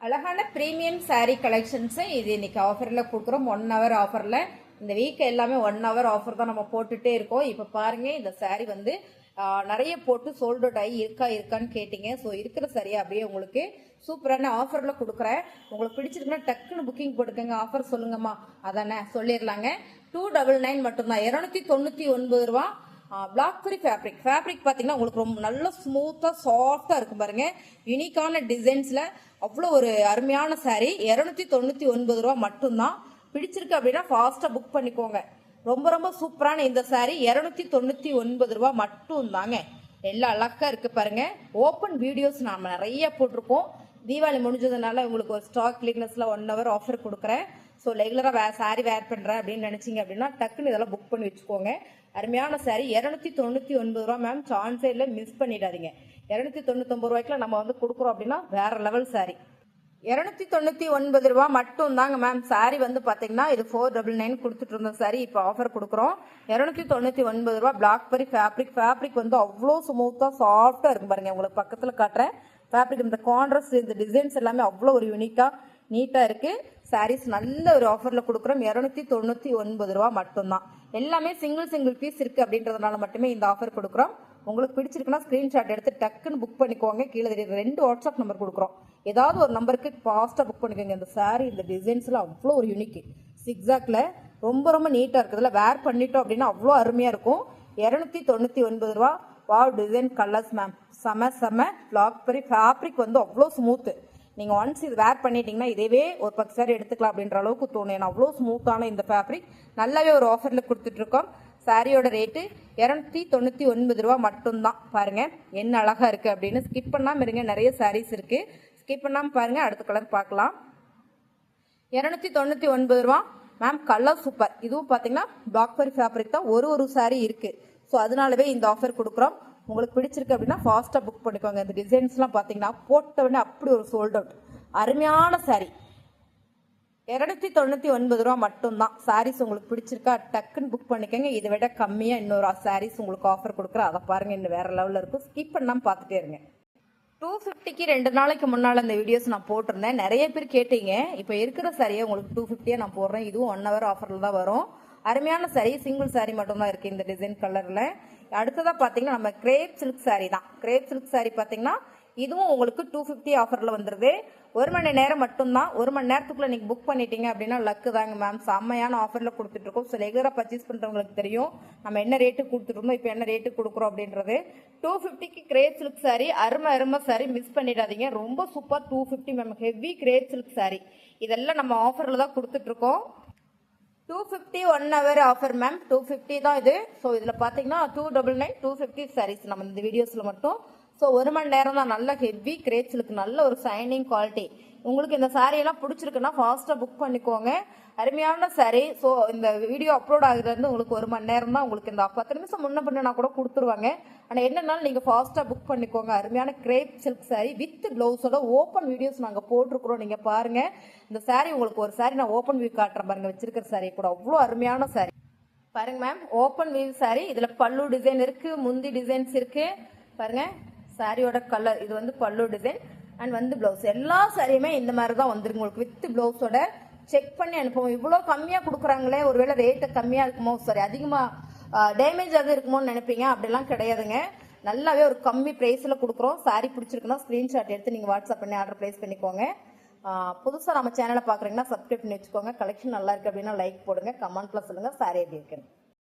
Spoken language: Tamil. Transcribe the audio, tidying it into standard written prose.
அழகான பிரீமியம் saree கலெக்ஷன்ஸ் இது இன்னைக்கு ஆஃபர்ல கொடுக்குறோம். 1 hour ஆஃபர்ல. இந்த வீக் எல்லாமே 1 hour ஆஃபர் தான் நம்ம போட்டுட்டே இருக்கோம். இப்ப பாருங்க இந்த saree வந்து நிறைய போட்டு சோல்ட் அவுட் ஆகி இருக்கான்னு கேட்டீங்க. ஸோ இருக்கிற சரியா அப்படியே உங்களுக்கு சூப்பரான ஆஃபர்ல கொடுக்குறேன். உங்களுக்கு பிடிச்சிருக்குன்னா டக்குன்னு புக்கிங் போட்டுக்கோங்க. ஆஃபர் சொல்லுங்கம்மா, அதானே சொல்லிடலாங்க. 299 மட்டும்தான், 299 ரூபா. பிளாக் ஃப்ரீ ஃபேப்ரிக் பார்த்தீங்கன்னா உங்களுக்கு ரொம்ப நல்ல ஸ்மூத்தாக சாஃப்டாக இருக்கும் பாருங்க. யூனிக்கான டிசைன்ஸில் அவ்வளோ ஒரு அருமையான சாரீ. 299 ரூபா மட்டும்தான். பிடிச்சிருக்கு அப்படின்னா ஃபாஸ்ட்டாக புக் பண்ணிக்கோங்க. ரொம்ப ரொம்ப சூப்பரான இந்த சாரீ 299 ரூபா மட்டும் தாங்க. எல்லாம் அழகா இருக்கு பாருங்க. ஓப்பன் வீடியோஸ் நாம நிறைய போட்டிருக்கோம். தீபாவளி முடிஞ்சதுனால உங்களுக்கு ஒரு ஸ்டாக் கிளிக்னஸ்ல 1 hour ஆஃபர் கொடுக்குறேன். ஸோ ரெகுலராக சாரீ வேர் பண்ணுறேன் அப்படின்னு நினைச்சிங்க அப்படின்னா டக்குன்னு இதெல்லாம் புக் பண்ணி வச்சுக்கோங்க. அருமையான சாரீ 299 ரூபா மேம். சான்ஸே இல்லை, மிஸ் பண்ணிடாதீங்க. 299 ரூபாய்க்குல நம்ம வந்து கொடுக்குறோம் அப்படின்னா வேற லெவல் சாரீ. 299 ரூபா மட்டும் தாங்க மேம். சாரீ வந்து பார்த்தீங்கன்னா இது 499 கொடுத்துட்டு இருந்தோம் சாரீ. இப்போ ஆஃபர் கொடுக்குறோம் 299 ரூபா. பிளாக் பரி ஃபேப்ரிக் வந்து அவ்வளோ ஸ்மூத்தாக சாஃப்டாக இருக்கும் பாருங்க. உங்களுக்கு பக்கத்தில் காட்டுறேன். ஃபேப்ரிக் இந்த கான்ட்ராஸ்ட் இந்த டிசைன்ஸ் எல்லாமே அவ்வளோ ஒரு யூனிக்காக நீட்டாக இருக்குது. சாரீஸ் நல்ல ஒரு ஆஃபரில் கொடுக்குறோம். 299 ரூபா மட்டும்தான். எல்லாமே சிங்கிள் பீஸ் இருக்குது அப்படின்றதுனால மட்டுமே இந்த ஆஃபர் கொடுக்குறோம். உங்களுக்கு பிடிச்சிருக்குன்னா ஸ்க்ரீன்ஷாட் எடுத்து டக்குன்னு புக் பண்ணிக்கோங்க. கீழே 2 வாட்ஸ்அப் நம்பர் கொடுக்குறோம். ஏதாவது ஒரு நம்பருக்கு ஃபாஸ்ட்டாக புக் பண்ணிக்கோங்க. இந்த சாரீ இந்த டிசைன்ஸில் அவ்வளோ ஒரு யூனிக் சிக்ஸாக்ல ரொம்ப ரொம்ப நீட்டாக இருக்குதுல. வேர் பண்ணிட்டோம் அப்படின்னா அவ்வளோ அருமையாக இருக்கும். 299 ரூபா. Wow design colours ma'am. செம பிளாக் பரி ஃபேப்ரிக் வந்து அவ்வளோ ஸ்மூத்து. நீங்கள் ஒன்ஸ் இது வேர் பண்ணிட்டீங்கன்னா இதேவே ஒரு 10 சாரி எடுத்துக்கலாம் அப்படின்ற அளவுக்கு தோணும். ஏன்னா அவ்வளோ ஸ்மூத்தான இந்த ஃபேப்ரிக் நல்லாவே ஒரு ஆஃபரில் கொடுத்துட்ருக்கோம். சாரியோட ரேட்டு 299 ரூபா மட்டும்தான். பாருங்க என்ன அழகா இருக்கு அப்படின்னு. ஸ்கிப் பண்ணாமல் இருங்க, நிறைய சாரீஸ் இருக்கு. ஸ்கிப் பண்ணாமல் பாருங்க. அடுத்த கலர் பார்க்கலாம். 299 ரூபா மேம். Colour super. இதுவும் பார்த்தீங்கன்னா பிளாக் பரி ஃபேப்ரிக் தான். ஒரு சாரீ இருக்கு. ஸோ அதனாலவே இந்த ஆஃபர் கொடுக்குறோம். உங்களுக்கு பிடிச்சிருக்கு அப்படின்னா ஃபாஸ்ட்டாக புக் பண்ணிக்கோங்க. இந்த டிசைன்ஸ்லாம் பார்த்தீங்கன்னா போட்ட உடனே அப்படி ஒரு சோல்ட் அவுட் அருமையான சாரீ. 299 ரூபா மட்டும்தான். சாரீஸ் உங்களுக்கு பிடிச்சிருக்கா டக்குன்னு புக் பண்ணிக்கோங்க. இதை விட கம்மியாக இன்னொரு சாரீஸ் உங்களுக்கு ஆஃபர் கொடுக்குறேன். அதை பாருங்க, இன்னும் வேற லெவலில் இருக்கும். ஸ்கிப் பண்ணாமல் பார்த்துட்டே இருங்க. 250க்கு 2 நாளைக்கு முன்னால் அந்த வீடியோஸ் நான் போட்டிருந்தேன். நிறைய பேர் கேட்டீங்க. இப்போ இருக்கிற சாரியை உங்களுக்கு 250 நான் போடுறேன். இதுவும் 1 hour ஆஃபரில் தான் வரும். அருமையான சாரீ. சிங்கிள் சாரீ மட்டும்தான் இருக்குது இந்த டிசைன் கலரில். அடுத்ததாக பார்த்தீங்கன்னா நம்ம கிரேப் சில்க் சாரீ தான். கிரேப் சில்க் சாரீ பார்த்தீங்கன்னா இதுவும் உங்களுக்கு 250 ஆஃபரில் வந்துடுது. 1 மணி நேரம் மட்டும்தான். 1 மணி நேரத்துக்குள்ளே நீங்கள் புக் பண்ணிட்டீங்க அப்படின்னா லக்கு தாங்க மேம். செம்மையான ஆஃபரில் கொடுத்துட்ருக்கோம். ஸோ ரெகுலராக பர்ச்சேஸ் பண்ணுறவங்களுக்கு தெரியும் நம்ம என்ன ரேட்டு கொடுத்துருந்தோம், இப்போ என்ன ரேட்டு கொடுக்குறோம் அப்படின்றது. 250க்கு கிரேப் சில்க் சாரீ அருமை சாரீ. மிஸ் பண்ணிடாதீங்க. ரொம்ப super. 250 ma'am. Heavy grape silk sari. இதெல்லாம் நம்ம ஆஃபரில் தான் கொடுத்துட்ருக்கோம். 250 1 hour ஆஃபர் மேம். 250 தான் இது. ஸோ இதில் பார்த்தீங்கன்னா 299 250 சாரீஸ் நம்ம இந்த வீடியோஸில் மட்டும். ஸோ 1 மணி நேரம் தான். நல்ல ஹெவி கிரேப்ஸுக்கு நல்ல ஒரு ஷைனிங் குவாலிட்டி. உங்களுக்கு இந்த சாரியெல்லாம் பிடிச்சிருக்குன்னா ஃபாஸ்ட்டாக புக் பண்ணிக்கோங்க. அருமையான சாரீ. ஸோ இந்த வீடியோ அப்லோட் ஆகுதுலேருந்து உங்களுக்கு 1 மணி நேரம் தான். உங்களுக்கு இந்த 10 நிமிஷம் முன்ன பண்ணா கூட கொடுத்துருவாங்க. ஆனால் என்னன்னாலும் நீங்கள் ஃபாஸ்ட்டாக புக் பண்ணிக்கோங்க. அருமையான கிரேப் சில்க் சாரீ வித் ப்ளவுஸோட ஓப்பன் வீடியோஸ் நாங்கள் போட்டிருக்கிறோம். நீங்கள் பாருங்கள். இந்த சாரீ உங்களுக்கு ஒரு சாரீ நான் ஓப்பன் வியூ காட்டுறேன் பாருங்க. வச்சிருக்கிற சாரீ கூட அவ்வளோ அருமையான சாரீ பாருங்க மேம். Open view sari. இதில் பல்லு டிசைன் இருக்கு, முந்தி டிசைன்ஸ் இருக்கு பாருங்க. சாரியோட கலர் இது வந்து பல்லு டிசைன் அண்ட் வந்து பிளவுஸ். எல்லா சாரியுமே இந்த மாதிரி தான் வந்துருக்கு உங்களுக்கு வித் பிளவுஸோட. செக் பண்ணி அனுப்புவோம். இவ்வளோ கம்மியாக கொடுக்குறாங்களே, ஒருவேளை ரேட்டு கம்மியாக இருக்குமோ, சாரி அதிகமாக டேமேஜ் ஆகுது இருக்குமோன்னு நினைப்பீங்க. அப்படிலாம் கிடையாதுங்க. நல்லாவே ஒரு கம்மி ப்ரைஸில் கொடுக்குறோம். சாரி பிடிச்சிருக்குன்னா ஸ்க்ரீன்ஷாட் எடுத்து நீங்கள் வாட்ஸ்அப் பண்ணி ஆர்டர் ப்ளேஸ் பண்ணிக்கோங்க. புதுசாக நம்ம சேனலை பார்க்குறீங்கன்னா சப்ஸ்கிரைப் பண்ணி வச்சுக்கோங்க. கலெக்ஷன் நல்லா இருக்குது அப்படின்னா லைக் போடுங்க, கமெண்ட்டில் சொல்லுங்கள் சாரி எப்படி இருக்குன்னு.